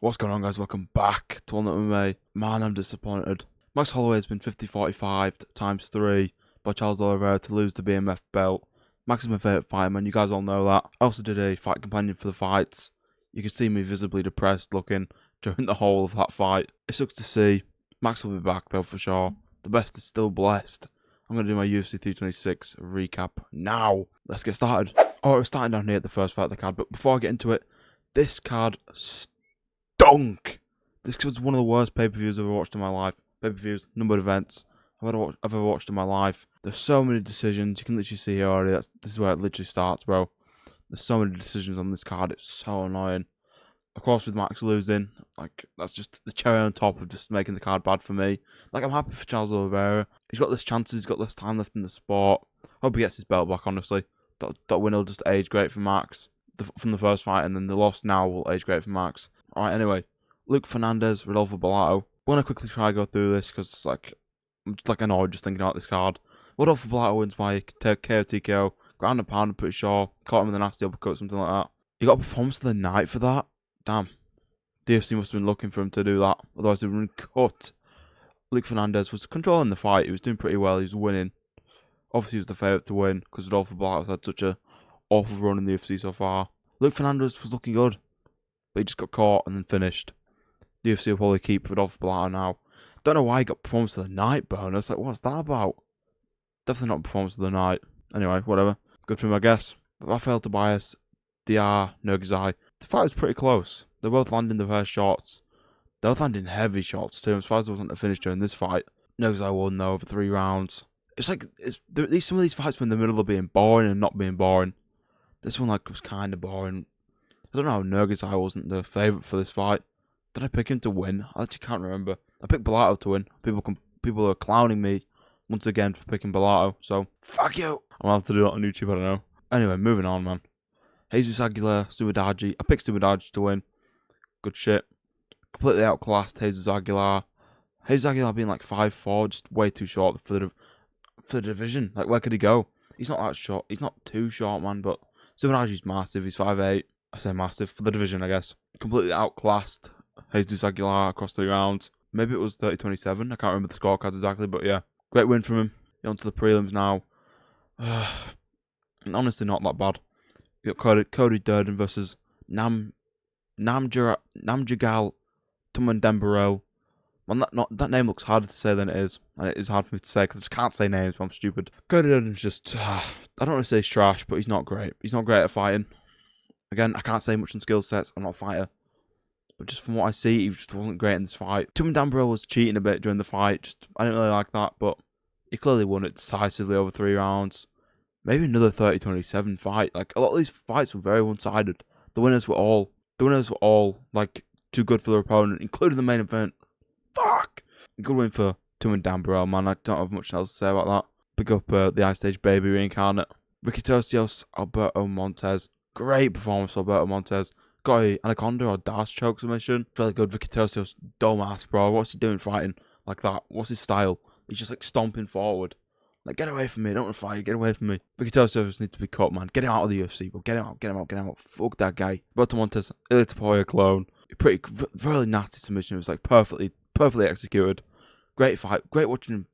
What's going on, guys? Welcome back to One That MMA. Man, I'm disappointed. Max Holloway has been 50-45 times 3 by Charles Oliveira to lose the BMF belt. Max is my favourite fighter, man. You guys all know that. I also did a fight companion for the fights. You can see me visibly depressed looking during the whole of that fight. It sucks to see. Max will be back, though, for sure. The best is still blessed. I'm going to do my UFC 326 recap now. Let's get started. We're starting down here at the first fight of the card, but before I get into it, this card stunk. This was one of the worst pay-per-views I've ever watched in my life. Pay-per-views, number of events I've ever watched in my life. There's so many decisions. You can literally see here already. This is where it literally starts, bro. There's so many decisions on this card. It's so annoying. Of course, with Max losing, that's just the cherry on top of just making the card bad for me. I'm happy for Charles Oliveira. He's got less chances. He's got less time left in the sport. Hope he gets his belt back, honestly. That win will just age great for Max from the first fight, and then the loss now will age great for Max. Alright, anyway. Luke Fernandez, Rodolfo Bellato. I'm going to quickly try to go through this because I'm just annoyed just thinking about this card. Rodolfo Bellato wins by KO TKO. Ground and pound, I'm pretty sure. Caught him with a nasty uppercut, something like that. He got a performance of the night for that. Damn. The UFC must have been looking for him to do that. Otherwise, they would have been cut. Luke Fernandez was controlling the fight. He was doing pretty well. He was winning. Obviously, he was the favourite to win because Rodolfo Bellato's had such a awful run in the UFC so far. Luke Fernandez was looking good, but he just got caught and then finished. The UFC will probably keep Rodolfo Bellato now. Don't know why he got performance of the night bonus. What's that about? Definitely not performance of the night. Anyway, whatever. Good for him, I guess. Rafael Tobias, DR, Nurgazai. The fight was pretty close. They're both landing the first shots. They're both landing heavy shots too. As far as there wasn't a finish during this fight. Nurgazai won though over 3 rounds. Some of these fights were in the middle of being boring and not being boring. This one was kind of boring. I don't know how Nurgazai wasn't the favourite for this fight. Did I pick him to win? I actually can't remember. I picked Bellato to win. People are clowning me once again for picking Bellato. So fuck you. I'm gonna have to do that on YouTube. I don't know. Anyway, moving on, man. Jesus Aguilar, Suidaji. I picked Suidaji to win. Good shit. Completely outclassed Jesus Aguilar. Jesus Aguilar being 5'4", just way too short for the division. Where could he go? He's not that short. He's not too short, man. But Suidaji's massive. He's 5'8". I say massive for the division, I guess. Completely outclassed Jesus Aguilar across 3 rounds. Maybe it was 30-27. I can't remember the scorecards exactly, but yeah. Great win from him. On to the prelims now. Honestly, not that bad. You got Cody Durden versus Namjagal Tumandembarel. Man, that name looks harder to say than it is. And it is hard for me to say because I just can't say names, but I'm stupid. Cody Durden's just... I don't want to say he's trash, but he's not great. He's not great at fighting. Again, I can't say much on skill sets. I'm not a fighter. But just from what I see, he just wasn't great in this fight. Tumandembarel was cheating a bit during the fight. I didn't really like that, but he clearly won it decisively over 3 rounds. Maybe another 30-27 fight. A lot of these fights were very one-sided. The winners were all too good for their opponent, including the main event. Fuck! Good win for Tumandembarel, man. I don't have much else to say about that. Pick up the Ice Stage baby reincarnate. Ricky Tosios, Alberto Montez. Great performance for Alberto Montez. Got a Anaconda or Dash choke submission. Really good. Ricky Tosios, dumbass, bro. What's he doing fighting like that? What's his style? He's just stomping forward. Get away from me. I don't want to fight. Get away from me. Ricky Tosios needs to be cut, man. Get him out of the UFC, bro. Get him out. Fuck that guy. Alberto Montez, Ilitapoya clone. Really nasty submission. It was perfectly executed. Great fight. Great watching him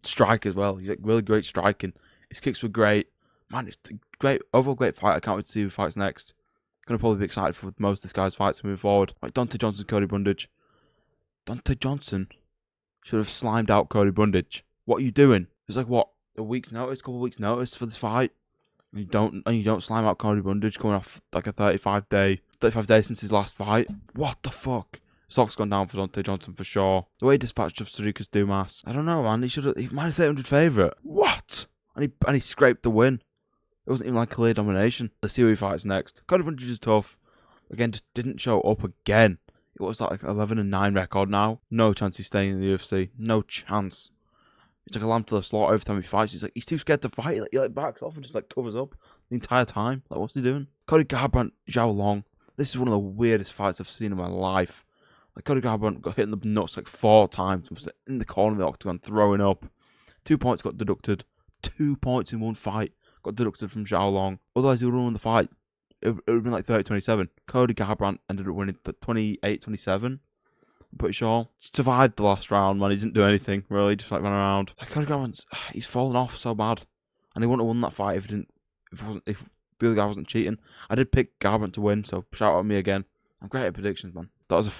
strike as well. He's really great striking. His kicks were great. Man, it's great. Overall great fight. I can't wait to see who fights next. Gonna probably be excited for most of this guy's fights moving forward. Dante Johnson, Cody Brundage. Dante Johnson should have slimed out Cody Brundage. What are you doing? It's a couple of weeks notice for this fight. And you don't slime out Cody Brundage coming off a 35 days since his last fight. What the fuck? Stock's gone down for Dante Johnson for sure. The way he dispatched of Sarikas Dumas. I don't know, man. He minus 800 favourite. What? And he scraped the win. It wasn't even clear domination. Let's see who he fights next. Cody Brundage is tough. Again, just didn't show up again. It was 11-9 record now. No chance he's staying in the UFC. No chance. He's a lamb to the slaughter every time he fights. He's too scared to fight. He backs off and just covers up the entire time. What's he doing? Cody Garbrandt, Zhao Long. This is one of the weirdest fights I've seen in my life. Cody Garbrandt got hit in the nuts 4 times. Was in the corner of the octagon throwing up. 2 points got deducted. 2 points in one fight got deducted from Zhao Long. Otherwise, he would have won the fight. it would have been like 30-27. Cody Garbrandt ended up winning 28-27. I'm pretty sure. Survived the last round, man. He didn't do anything, really. Just like ran around. Like, Cody Garbrandt's, he's fallen off so bad. And he wouldn't have won that fight if the other guy wasn't cheating. I did pick Garbrandt to win, so shout out to me again. I'm great at predictions, man. That was a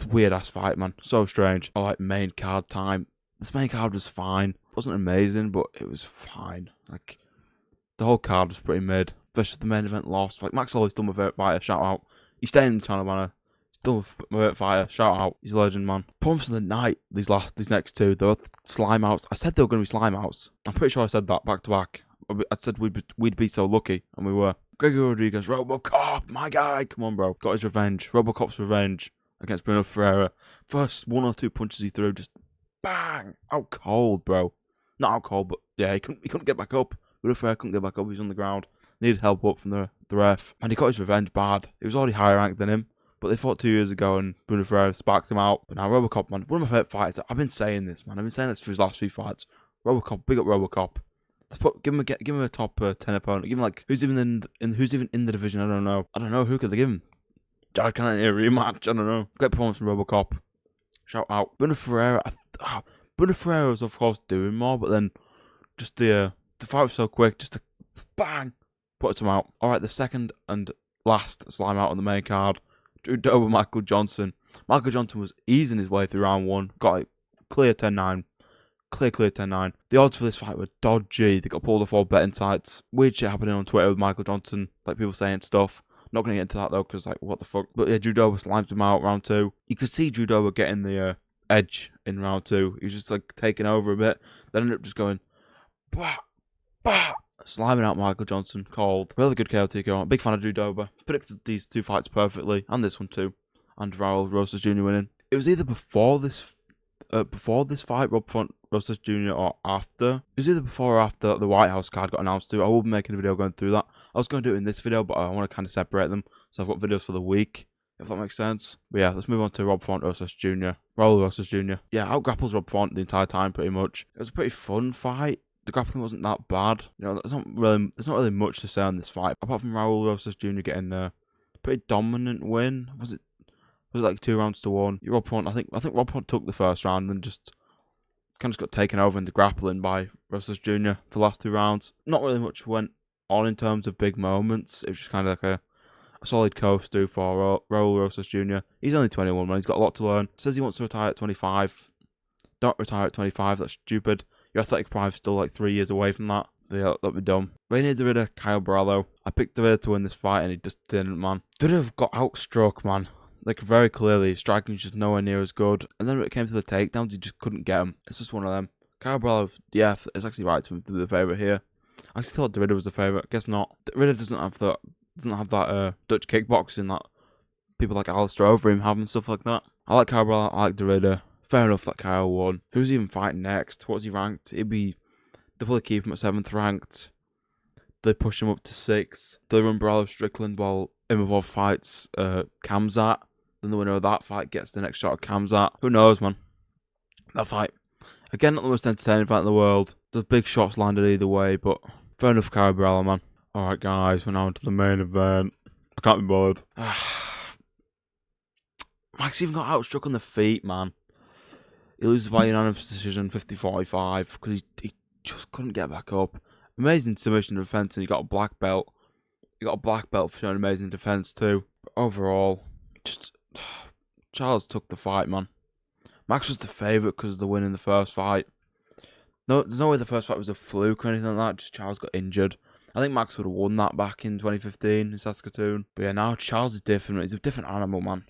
weird-ass fight, man. So strange. I like main card time. This main card was fine. It wasn't amazing, but it was fine. Like, the whole card was pretty mid. Especially the main event lost. Like, Max Holloway's done my favourite fighter. Shout out. He's staying in the channel, man. He's done with my favourite fighter. Shout out. He's a legend, man. Performance of the night. These next two, they were slime outs. I said they were going to be slime outs. I'm pretty sure I said that back to back. I said we'd be so lucky, and we were. Gregory Rodriguez, Robocop, my guy. Come on, bro. Got his revenge. Robocop's revenge against Bruno Ferreira. First 1 or 2 punches he threw, just bang, out cold, bro. Not out cold, but yeah, he couldn't get back up. Bruno Ferreira couldn't get back up. He was on the ground. Needed help up from the ref, and he got his revenge bad. He was already higher ranked than him, but they fought 2 years ago, and Bruno Ferreira sparked him out. But now Robocop, man, one of my favourite fighters. I've been saying this, man. I've been saying this for his last 3 fights. Robocop, big up Robocop. Give him a top 10 opponent. Give him like who's even in the division. I don't know who could they give him. Jared Cannonier rematch. I don't know. Great performance from Robocop. Shout out Bruno Ferreira. Bruno Ferreira was of course doing more, but then just the fight was so quick. Just to bang, put him out. All right, the second and last slime out on the main card. Drew Dober, Michael Johnson. Michael Johnson was easing his way through round 1. Got it clear 10-9. Clear 10-9. The odds for this fight were dodgy. They got pulled off all betting sites. Weird shit happening on Twitter with Michael Johnson. Like, people saying stuff. Not going to get into that, though, because, like, what the fuck. But, yeah, Drew Dober slimed him out round 2. You could see Drew Dober getting the edge in round 2. He was just, like, taking over a bit. Then ended up just going, bah, bah, sliming out Michael Johnson. Cold. Really good KO. Big fan of Drew Dober. Predicted these 2 fights perfectly. And this one, too. And Raul Rosas Jr. winning. It was either before this fight, Rob Font Rosas Jr. or after. It was either before or after the White House card got announced too. I will be making a video going through that. I was going to do it in this video, but I want to kind of separate them. So I've got videos for the week, if that makes sense. But yeah, let's move on to Rob Font Rosas Jr. Raul Rosas Jr. Yeah, out-grapples Rob Font the entire time pretty much. It was a pretty fun fight. The grappling wasn't that bad. You know, there's not really much to say on this fight. Apart from Raul Rosas Jr. getting a pretty dominant win. Was it like 2 rounds to 1? Rob Font, I think Rob Font took the first round and just kind of got taken over in the grappling by Rosas Jr. for the last 2 rounds. Not really much went on in terms of big moments. It was just kind of like a solid coast do for Raul Rosas Jr. He's only 21, man. He's got a lot to learn. Says he wants to retire at 25. Don't retire at 25. That's stupid. Your athletic prime's still like 3 years away from that. Yeah, that'd be dumb. Rainier Derrida, Kyle Barallo. I picked Derrida to win this fight and he just didn't, man. Derrida got outstruck, man. Like, very clearly, striking's just nowhere near as good. And then when it came to the takedowns, he just couldn't get them. It's just one of them. Kyle Barallo, yeah, it's actually right to be the favourite here. I actually thought Derrida was the favourite. Guess not. Derrida doesn't have that Dutch kickboxing that people like Alistair Overeem have and stuff like that. I like Kyle Barallo, I like Derrida. Fair enough that Kyle won. Who's even fighting next? What's he ranked? They'll probably keep him at 7th ranked. They push him up to 6th. They run Barallo Strickland while Imavov fights Khamzat. Then the winner of that fight gets the next shot at Khamzat. Who knows, man? That fight. Again, not the most entertaining fight in the world. There's big shots landed either way, but fair enough, Kyle Barallo, man. Alright, guys, we're now on to the main event. I can't be bothered. Max even got outstruck on the feet, man. He loses by unanimous decision, 50-45, because he just couldn't get back up. Amazing submission defense, and he got a black belt. He got a black belt for showing amazing defense, too. But overall, just Charles took the fight, man. Max was the favourite because of the win in the first fight. No, there's no way the first fight was a fluke or anything like that. Just Charles got injured. I think Max would have won that back in 2015 in Saskatoon. But yeah, now Charles is different. He's a different animal, man.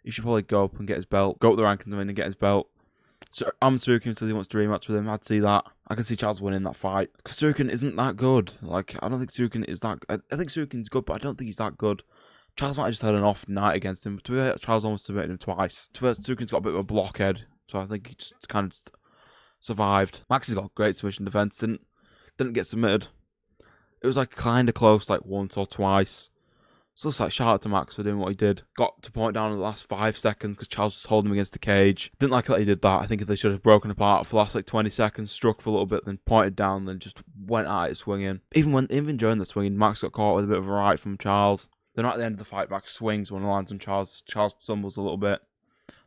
He should probably go up and get his belt. Go up the rankings and get his belt. So Tsurukin says he wants to rematch with him. I'd see that. I can see Charles winning that fight. Because Tsurukin isn't that good. Like, I don't think Tsurukin is that... I think Tsurukin's good, but I don't think he's that good. Charles might have just had an off night against him. To be fair, Charles almost submitted him twice. To be fair, Tsurukin's got a bit of a blockhead, so I think he just kind of survived. Max has got great submission defense. Didn't get submitted. It was like kind of close, like once or twice. So it's like, shout out to Max for doing what he did. Got to point down in the last 5 seconds because Charles was holding him against the cage. Didn't like that he did that. I think they should have broken apart for the last like 20 seconds, struck for a little bit, then pointed down, then just went at it swinging. Even during the swinging, Max got caught with a bit of a right from Charles. Then at the end of the fight, Max swings one lands on Charles. Charles stumbles a little bit.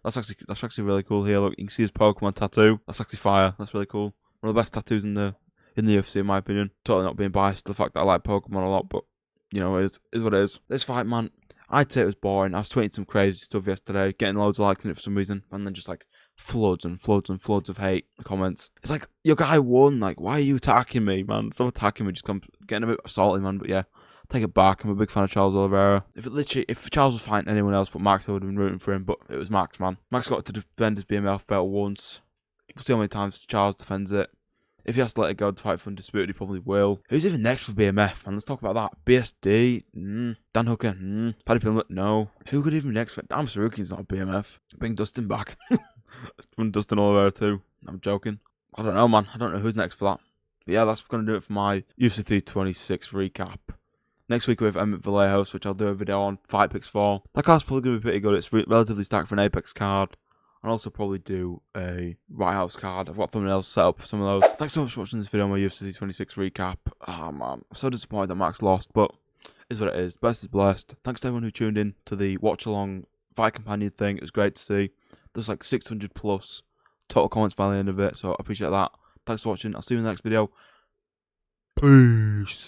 That's actually really cool here. Look, you can see his Pokemon tattoo. That's actually fire. That's really cool. One of the best tattoos in the UFC, in my opinion. Totally not being biased to the fact that I like Pokemon a lot, but you know, it is what it is. This fight, man, I'd say it was boring. I was tweeting some crazy stuff yesterday, getting loads of likes on it for some reason, and then just like floods and floods and floods of hate comments. It's like, your guy won. Like, why are you attacking me, man? Don't attack me. Just come getting a bit salty, man. But yeah, take it back. I'm a big fan of Charles Oliveira. If Charles was fighting anyone else but Max, I would have been rooting for him. But it was Max, man. Max got to defend his BMF belt once. We'll see how many times Charles defends it. If he has to let it go to fight for Undisputed, he probably will. Who's even next for BMF, man? Let's talk about that. BSD? Dan Hooker? Paddy Pimblett? No. Who could even next for... Damn, Saruki's not BMF. Bring Dustin back. From Dustin Oliveira too. I'm joking. I don't know, man. I don't know who's next for that. But yeah, that's going to do it for my UFC 326 recap. Next week we have Emmett Vallejos, which I'll do a video on Fight Picks for. That card's probably going to be pretty good. It's relatively stacked for an Apex card. I'll also probably do a Right House card. I've got thumbnails set up for some of those. Thanks so much for watching this video on my UFC 26 recap. Ah, man. I'm so disappointed that Max lost, but it is what it is. Best is blessed. Thanks to everyone who tuned in to the watch-along Fight Companion thing. It was great to see. There's like 600 plus total comments by the end of it, so I appreciate that. Thanks for watching. I'll see you in the next video. Peace.